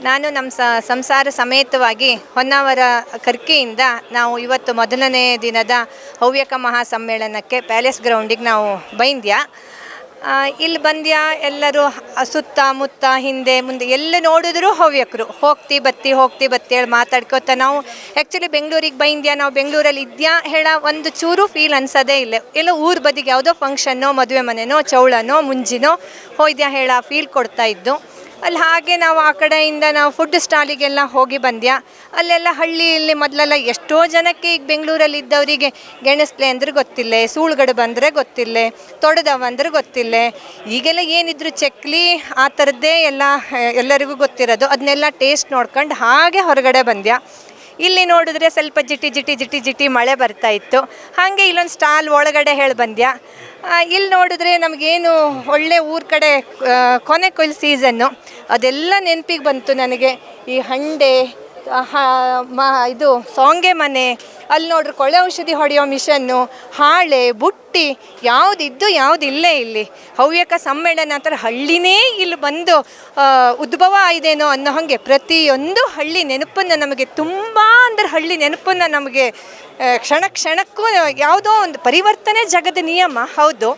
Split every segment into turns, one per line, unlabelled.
ನಾನು ನಮ್ಮ ಸಂಸಾರ ಸಮೇತವಾಗಿ ಹೊನ್ನಾವರ ಕರ್ಕೆಯಿಂದ ನಾವು ಇವತ್ತು ಮೊದಲನೇ ದಿನದ ಹವ್ಯಕ ಮಹಾಸಮ್ಮೇಳನಕ್ಕೆ ಪ್ಯಾಲೇಸ್ ಗ್ರೌಂಡಿಗೆ ನಾವು ಬೈಂದ್ಯ. ಇಲ್ಲಿ ಬಂದ್ಯ ಎಲ್ಲರೂ ಸುತ್ತಮುತ್ತ ಹಿಂದೆ ಮುಂದೆ ಎಲ್ಲ ನೋಡಿದ್ರು ಹವ್ಯಕರು ಹೋಗ್ತಿ ಬತ್ತಿ ಹೇಳಿ ಮಾತಾಡ್ಕೋತ ನಾವು ಆ್ಯಕ್ಚುಲಿ ಬೆಂಗಳೂರಿಗೆ ಬೈಂದ್ಯ. ನಾವು ಬೆಂಗಳೂರಲ್ಲಿ ಇದ್ಯಾ ಹೇಳ ಒಂದು ಚೂರು ಫೀಲ್ ಅನ್ಸೋದೇ ಇಲ್ಲ. ಎಲ್ಲ ಊರ ಬದಿಗೆ ಯಾವುದೋ ಫಂಕ್ಷನ್ನೋ ಮದುವೆ ಮನೆನೋ ಚೌಳನೋ ಮುಂಜಿನೋ ಹೋಯ್ದ್ಯಾ ಹೇಳ ಫೀಲ್ ಕೊಡ್ತಾ ಇದ್ದು. ಅಲ್ಲಿ ಹಾಗೆ ನಾವು ಆ ಕಡೆಯಿಂದ ನಾವು ಫುಡ್ ಸ್ಟಾಲಿಗೆಲ್ಲ ಹೋಗಿ ಬಂದ್ಯಾ. ಅಲ್ಲೆಲ್ಲ ಹಳ್ಳಿಯಲ್ಲಿ ಮೊದಲೆಲ್ಲ ಎಷ್ಟೋ ಜನಕ್ಕೆ ಈಗ ಬೆಂಗಳೂರಲ್ಲಿ ಇದ್ದವರಿಗೆ ಗೆಣಸ್ಲೆ ಅಂದ್ರೆ ಗೊತ್ತಿಲ್ಲ, ಸೂಳುಗಡೆ ಬಂದರೆ ಗೊತ್ತಿಲ್ಲ, ತೊಡೆದವ ಅಂದ್ರೆ ಗೊತ್ತಿಲ್ಲ. ಈಗೆಲ್ಲ ಏನಿದ್ರು ಚಕ್ಲಿ ಆ ಥರದ್ದೇ ಎಲ್ಲರಿಗೂ ಗೊತ್ತಿರೋದು. ಅದನ್ನೆಲ್ಲ ಟೇಸ್ಟ್ ನೋಡ್ಕೊಂಡು ಹಾಗೆ ಹೊರಗಡೆ ಬಂದ್ಯಾ. ಇಲ್ಲಿ ನೋಡಿದ್ರೆ ಸ್ವಲ್ಪ ಜಿಟಿ ಮಳೆ ಬರ್ತಾ ಇತ್ತು. ಹಾಗೆ ಇಲ್ಲೊಂದು ಸ್ಟಾಲ್ ಒಳಗಡೆ ಹೇಳಿ ಬಂದ್ಯಾ. ಇಲ್ಲಿ ನೋಡಿದ್ರೆ ನಮಗೇನು ಒಳ್ಳೆ ಊರ ಕಡೆ ಕೊನೆ ಕೊಯ್ಲು ಸೀಸನ್ನು ಅದೆಲ್ಲ ನೆನಪಿಗೆ ಬಂತು ನನಗೆ. ಈ ಹಂಡೆ ಇದು ಸೋಂಗೆ ಮನೆ, ಅಲ್ಲಿ ನೋಡ್ರಿ ಕೊಳೆ ಔಷಧಿ ಹೊಡೆಯೋ ಮಿಷನ್ನು, ಹಾಳೆ ಬುಟ್ಟಿ, ಯಾವುದಿದ್ದು ಯಾವುದಿಲ್ಲೇ ಇಲ್ಲಿ. ಹವ್ಯಕ ಸಮ್ಮೇಳನ ಅಂತಾರೆ ಹಳ್ಳಿನೇ ಇಲ್ಲಿ ಬಂದು ಉದ್ಭವ ಆಯ್ದೇನೋ ಅನ್ನೋ ಹಾಗೆ ಪ್ರತಿಯೊಂದು ಹಳ್ಳಿ ನೆನಪನ್ನು ನಮಗೆ ತುಂಬ ಅಂದ್ರೆ ಹಳ್ಳಿ ನಮಗೆ ಕ್ಷಣಕ್ಕೂ ಯಾವುದೋ ಒಂದು ಪರಿವರ್ತನೆ ಜಗದ ನಿಯಮ ಹೌದು.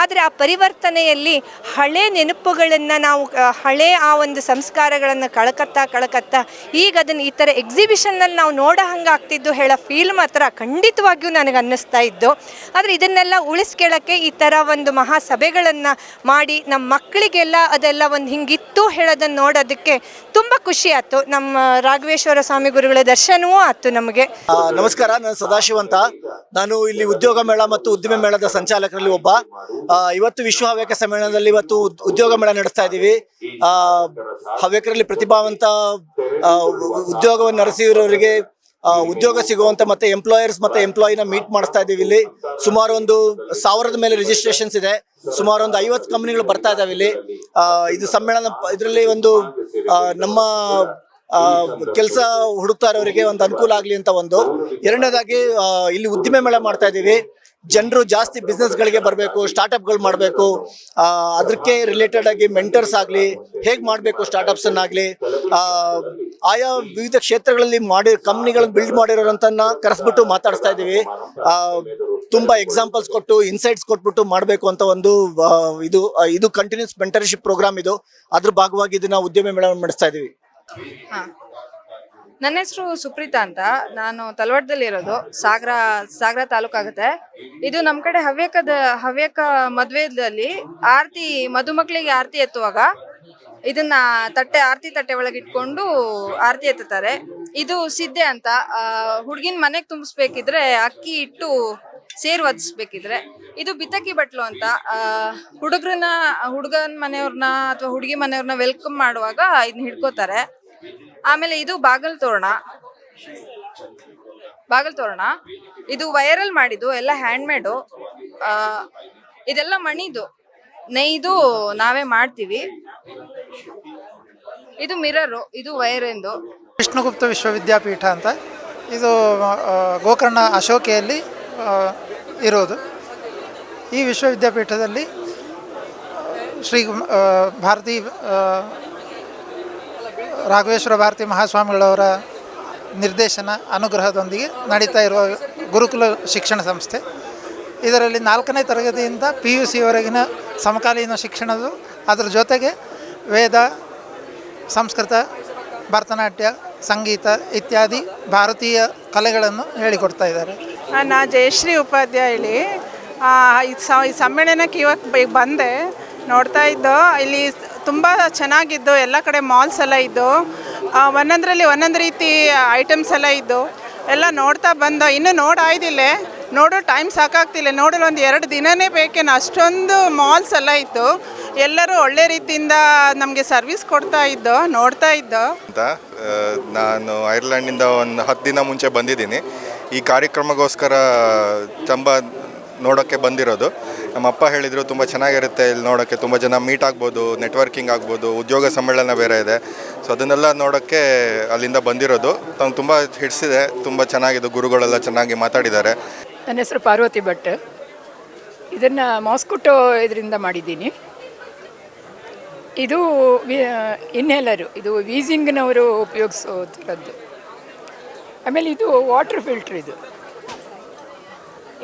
ಆದರೆ ಆ ಪರಿವರ್ತನೆಯಲ್ಲಿ ಹಳೆ ನೆನಪುಗಳನ್ನು ನಾವು ಹಳೆ ಆ ಒಂದು ಸಂಸ್ಕಾರಗಳನ್ನು ಕಳ್ಕತ್ತಾ ಈಗ ಅದನ್ನು ಈ ಥರ ಎಕ್ಸಿಬಿಷನ್ನಲ್ಲಿ ನಾವು ನೋಡೋ ಹಂಗೆ ಆಗ್ತಿದ್ದು ಹೇಳೋ ಫೀಲ್ ಮಾತ್ರ ಖಂಡಿತವಾಗಿಯೂ ನನಗೆ ಅನ್ನಿಸ್ತಾ ಇದ್ದು. ಆದರೆ ಇದನ್ನೆಲ್ಲ ಉಳಿಸ್ಕೊಳ್ಳೋಕ್ಕೆ ಈ ಥರ ಒಂದು ಮಹಾಸಭೆಗಳನ್ನು ಮಾಡಿ ನಮ್ಮ ಮಕ್ಕಳಿಗೆಲ್ಲ ಅದೆಲ್ಲ ಒಂದು ಹಿಂಗಿತ್ತು ಹೇಳೋದನ್ನು ನೋಡೋದಕ್ಕೆ ತುಂಬ ಖುಷಿ ಆಯ್ತು. ನಮ್ಮ ರಾಘವೇಶ್ವರ ಸ್ವಾಮಿ ಗುರುಗಳ ದರ್ಶನವೂ ಆಯ್ತು ನಮಗೆ.
ನಮಸ್ಕಾರ, ನಾನು ಸದಾಶಿವ ಅಂತ. ನಾನು ಇಲ್ಲಿ ಉದ್ಯೋಗ ಮೇಳ ಮತ್ತು ಉದ್ದಿಮೆ ಮೇಳದ ಸಂಚಾಲಕರಲ್ಲಿ ಒಬ್ಬ. ಇವತ್ತು ವಿಶ್ವ ಹವ್ಯಕ ಸಮ್ಮೇಳನದಲ್ಲಿ ಇವತ್ತು ಉದ್ಯೋಗ ಮೇಳ ನಡೆಸ್ತಾ ಇದ್ದೀವಿ. ಹವ್ಯಕರಲ್ಲಿ ಪ್ರತಿಭಾವಂತ ಉದ್ಯೋಗವನ್ನು ನಡೆಸಿರೋರಿಗೆ ಉದ್ಯೋಗ ಸಿಗುವಂತ ಮತ್ತೆ ಎಂಪ್ಲಾಯರ್ಸ್ ಮತ್ತೆ ಎಂಪ್ಲಾಯಿನ ಮೀಟ್ ಮಾಡಿಸ್ತಾ ಇದ್ದೀವಿ. ಇಲ್ಲಿ ಸುಮಾರು ಒಂದು 1000 ಮೇಲೆ ರಿಜಿಸ್ಟ್ರೇಷನ್ಸ್ ಇದೆ. ಸುಮಾರು ಒಂದು 50 ಕಂಪನಿಗಳು ಬರ್ತಾ ಇದಾವೆ ಇಲ್ಲಿ. ಇದು ಸಮ್ಮೇಳನ ಇದರಲ್ಲಿ ಒಂದು ನಮ್ಮ ಕೆಲಸ ಹುಡುಕ್ತಾ ಇರೋರಿಗೆ ಒಂದು ಅನುಕೂಲ ಆಗಲಿ ಅಂತ ಒಂದು. ಎರಡನೇದಾಗಿ ಇಲ್ಲಿ ಉದ್ದಿಮೆ ಮೇಳ ಮಾಡ್ತಾ ಇದ್ದೀವಿ. ಜನರು ಜಾಸ್ತಿ ಬಿಸ್ನೆಸ್ಗಳಿಗೆ ಬರಬೇಕು, ಸ್ಟಾರ್ಟಪ್ಗಳು ಮಾಡಬೇಕು, ಅದಕ್ಕೆ ರಿಲೇಟೆಡ್ ಆಗಿ ಮೆಂಟರ್ಸ್ ಆಗಲಿ, ಹೇಗೆ ಮಾಡಬೇಕು ಸ್ಟಾರ್ಟಪ್ಸನ್ನಾಗಲಿ, ಆಯಾ ವಿವಿಧ ಕ್ಷೇತ್ರಗಳಲ್ಲಿ ಕಂಪ್ನಿಗಳನ್ನು ಬಿಲ್ಡ್ ಮಾಡಿರೋರಂತನ್ನ ಕರೆಸ್ಬಿಟ್ಟು ಮಾತಾಡಿಸ್ತಾ ಇದ್ದೀವಿ. ತುಂಬ ಎಕ್ಸಾಂಪಲ್ಸ್ ಕೊಟ್ಟು ಇನ್ಸೈಟ್ಸ್ ಕೊಟ್ಬಿಟ್ಟು ಮಾಡಬೇಕು ಅಂತ ಒಂದು ಇದು ಕಂಟಿನ್ಯೂಸ್ ಮೆಂಟರ್ಶಿಪ್ ಪ್ರೋಗ್ರಾಮ್. ಇದು ಅದ್ರ ಭಾಗವಾಗಿ ಇದನ್ನ ಉದ್ಯಮ ಮೇಳ ನಡೆಸ್ತಾ ಇದ್ದೀವಿ.
ನನ್ನ ಹೆಸರು ಸುಪ್ರೀತಾ ಅಂತ. ನಾನು ತಲವಾಡದಲ್ಲಿ ಇರೋದು. ಸಾಗರ ತಾಲೂಕಾಗುತ್ತೆ. ಇದು ನಮ್ಮ ಕಡೆ ಹವ್ಯಕ ಮದುವೆದಲ್ಲಿ ಆರತಿ, ಮದುಮಕ್ಕಳಿಗೆ ಆರತಿ ಎತ್ತುವಾಗ ಇದನ್ನ ಆರತಿ ತಟ್ಟೆ ಒಳಗೆ ಇಟ್ಕೊಂಡು ಆರತಿ ಎತ್ತುತ್ತಾರೆ. ಇದು ಸಿದ್ದೆ ಅಂತ. ಹುಡುಗಿನ ಮನೆಗೆ ತುಂಬಿಸ್ಬೇಕಿದ್ರೆ ಅಕ್ಕಿ ಇಟ್ಟು ಸೇರು ಒದಿಸ್ಬೇಕಿದ್ರೆ. ಇದು ಬಿತ್ತಕ್ಕಿ ಬಟ್ಲು ಅಂತ. ಹುಡುಗನ ಮನೆಯವ್ರನ್ನ ಅಥವಾ ಹುಡುಗಿ ಮನೆಯವ್ರನ್ನ ವೆಲ್ಕಮ್ ಮಾಡುವಾಗ ಇದನ್ನ ಹಿಡ್ಕೋತಾರೆ. ಆಮೇಲೆ ಇದು ಬಾಗಲ್ ತೋರಣ. ಇದು ವೈರಲ್ ಮಾಡಿದ್ದು, ಎಲ್ಲ ಹ್ಯಾಂಡ್ಮೇಡು. ಇದೆಲ್ಲ ಮಣಿದು ನೇಯ್ದು ನಾವೇ ಮಾಡ್ತೀವಿ. ಇದು ಮಿರರು, ಇದು ವೈರಿಂದು.
ವಿಷ್ಣುಗುಪ್ತ ವಿಶ್ವವಿದ್ಯಾಪೀಠ ಅಂತ. ಇದು ಗೋಕರ್ಣ ಅಶೋಕೆಯಲ್ಲಿ ಇರೋದು. ಈ ವಿಶ್ವವಿದ್ಯಾಪೀಠದಲ್ಲಿ ಶ್ರೀ ಭಾರತಿ ರಾಘವೇಶ್ವರ ಭಾರತಿ ಮಹಾಸ್ವಾಮಿಗಳವರ ನಿರ್ದೇಶನ ಅನುಗ್ರಹದೊಂದಿಗೆ ನಡೀತಾ ಇರುವ ಗುರುಕುಲ ಶಿಕ್ಷಣ ಸಂಸ್ಥೆ. ಇದರಲ್ಲಿ 4ನೇ ತರಗತಿಯಿಂದ PUCವರೆಗಿನ ಸಮಕಾಲೀನ ಶಿಕ್ಷಣದ್ದು, ಅದರ ಜೊತೆಗೆ ವೇದ, ಸಂಸ್ಕೃತ, ಭರತನಾಟ್ಯ, ಸಂಗೀತ ಇತ್ಯಾದಿ ಭಾರತೀಯ ಕಲೆಗಳನ್ನು ಹೇಳಿಕೊಡ್ತಾ ಇದ್ದಾರೆ.
ನಾ ಜಯಶ್ರೀ ಉಪಾಧ್ಯಾಯ ಹೇಳಿ ಈ ಸಮ್ಮೇಳನಕ್ಕೆ ಇವಾಗ ಬಂದೆ. ನೋಡ್ತಾ ಇದ್ದೋ ಇಲ್ಲಿ ತುಂಬ ಚೆನ್ನಾಗಿದ್ದು, ಎಲ್ಲ ಕಡೆ ಮಾಲ್ಸ್ ಎಲ್ಲ ಇದ್ದು, ಒಂದೊಂದರಲ್ಲಿ ಒಂದೊಂದು ರೀತಿ ಐಟಮ್ಸ್ ಎಲ್ಲ ಇದ್ದು ಎಲ್ಲ ನೋಡ್ತಾ ಬಂದ. ಇನ್ನೂ ನೋಡಾಯ್ದಿಲ್ಲ, ನೋಡೋ ಟೈಮ್ ಸಾಕಾಗ್ತಿಲ್ಲ. ನೋಡಲು ಒಂದು 2 ದಿನವೇ ಬೇಕೇನು, ಅಷ್ಟೊಂದು ಮಾಲ್ಸ್ ಎಲ್ಲ ಇತ್ತು. ಎಲ್ಲರೂ ಒಳ್ಳೆ ರೀತಿಯಿಂದ ನಮಗೆ ಸರ್ವಿಸ್ ನೋಡ್ತಾ ಇದ್ದೋ
ಅಂತ. ನಾನು ಐರ್ಲೆಂಡಿಂದ ಒಂದು 10 ದಿನ ಮುಂಚೆ ಬಂದಿದ್ದೀನಿ. ಈ ಕಾರ್ಯಕ್ರಮಗೋಸ್ಕರ ನೋಡೋಕ್ಕೆ ಬಂದಿರೋದು. ನಮ್ಮ ಅಪ್ಪ ಹೇಳಿದರು ತುಂಬ ಚೆನ್ನಾಗಿರುತ್ತೆ ಇಲ್ಲಿ ನೋಡೋಕ್ಕೆ, ತುಂಬ ಜನ ಮೀಟ್ ಆಗ್ಬೋದು, ನೆಟ್ವರ್ಕಿಂಗ್ ಆಗ್ಬೋದು, ಉದ್ಯೋಗ ಸಮ್ಮೇಳನ ಬೇರೆ ಇದೆ. ಸೊ ಅದನ್ನೆಲ್ಲ ನೋಡೋಕ್ಕೆ ಅಲ್ಲಿಂದ ಬಂದಿರೋದು. ತಂಗೆ ತುಂಬ ಹಿಡಿಸಿದೆ, ತುಂಬ ಚೆನ್ನಾಗಿದೆ. ಗುರುಗಳೆಲ್ಲ ಚೆನ್ನಾಗಿ ಮಾತಾಡಿದ್ದಾರೆ.
ನನ್ನ ಹೆಸರು ಪಾರ್ವತಿ ಭಟ್. ಇದನ್ನು ಮಾಸ್ಕುಟೋ ಇದರಿಂದ ಮಾಡಿದ್ದೀನಿ. ಇದು ಇನ್ಹೇಲರು, ಇದು ವೀಸಿಂಗ್ನವರು ಉಪಯೋಗಿಸೋ ಥರದ್ದು. ಆಮೇಲೆ ಇದು ವಾಟರ್ ಫಿಲ್ಟ್ರ್,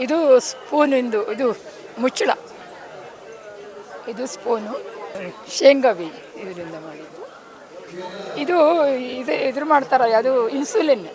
ಇದು ಸ್ಪೂನಿಂದು, ಇದು ಮುಚ್ಚಳ, ಇದು ಸ್ಪೂನು, ಶೇಂಗಾ ಬೀಜ ಇದರಿಂದ ಮಾಡಿದ್ದು. ಇದು ಇದ್ರ ಮಾಡ್ತಾರೆ, ಅದು ಇನ್ಸುಲಿನ್.